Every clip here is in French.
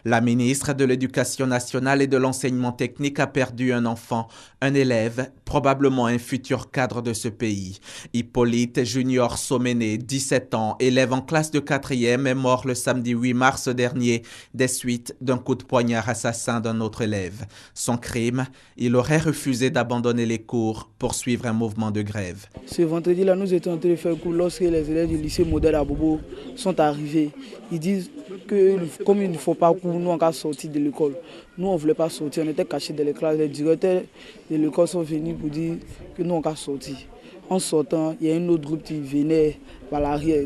La ministre de l'Éducation nationale et de l'enseignement technique a perdu un enfant, un élève, probablement un futur cadre de ce pays. Hippolyte Junior Soméné, 17 ans, élève en classe de 4e, est mort le samedi 8 mars dernier des suites d'un coup de poignard assassin d'un autre élève. Son crime, il aurait refusé d'abandonner les cours pour suivre un mouvement de grève. Ce vendredi-là, nous étions en train de faire cours lorsque les élèves du lycée modèle à Bobo sont arrivés. Ils disent que comme il ne faut pas cours, nous on va sortir de l'école. Nous on ne voulait pas sortir, on était cachés dans les classes. Les directeurs de l'école sont venus pour dire que nous on va sortir. En sortant, il y a un autre groupe qui venait par l'arrière.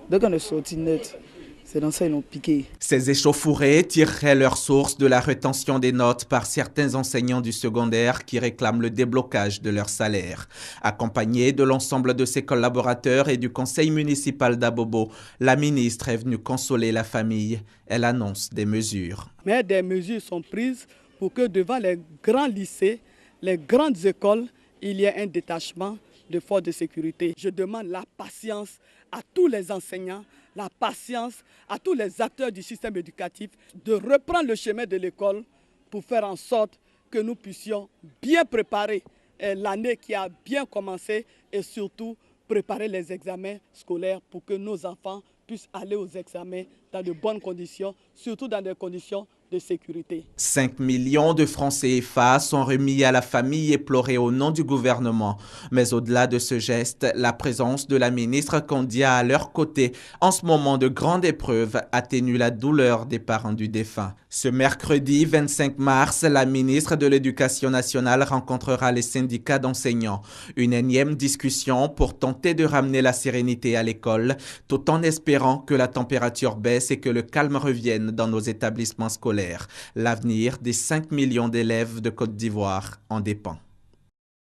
Dès qu'on est sorti net, c'est dans ça qu'ils l'ont piqué. Ces échauffourées tireraient leur source de la rétention des notes par certains enseignants du secondaire qui réclament le déblocage de leur salaire. Accompagnée de l'ensemble de ses collaborateurs et du conseil municipal d'Abobo, la ministre est venue consoler la famille. Elle annonce des mesures. Mais des mesures sont prises pour que devant les grands lycées, les grandes écoles, il y ait un détachement de forces de sécurité. Je demande la patience à tous les enseignants, la patience à tous les acteurs du système éducatif de reprendre le chemin de l'école pour faire en sorte que nous puissions bien préparer l'année qui a bien commencé et surtout préparer les examens scolaires pour que nos enfants puissent aller aux examens dans de bonnes conditions, surtout dans des conditions de sécurité. 5 millions de francs CFA sont remis à la famille éplorée au nom du gouvernement. Mais au-delà de ce geste, la présence de la ministre Kondia à leur côté, en ce moment de grande épreuve, atténue la douleur des parents du défunt. Ce mercredi 25 mars, la ministre de l'Éducation nationale rencontrera les syndicats d'enseignants. Une énième discussion pour tenter de ramener la sérénité à l'école, tout en espérant que la température baisse et que le calme revienne dans nos établissements scolaires. L'avenir des 5 millions d'élèves de Côte d'Ivoire en dépend.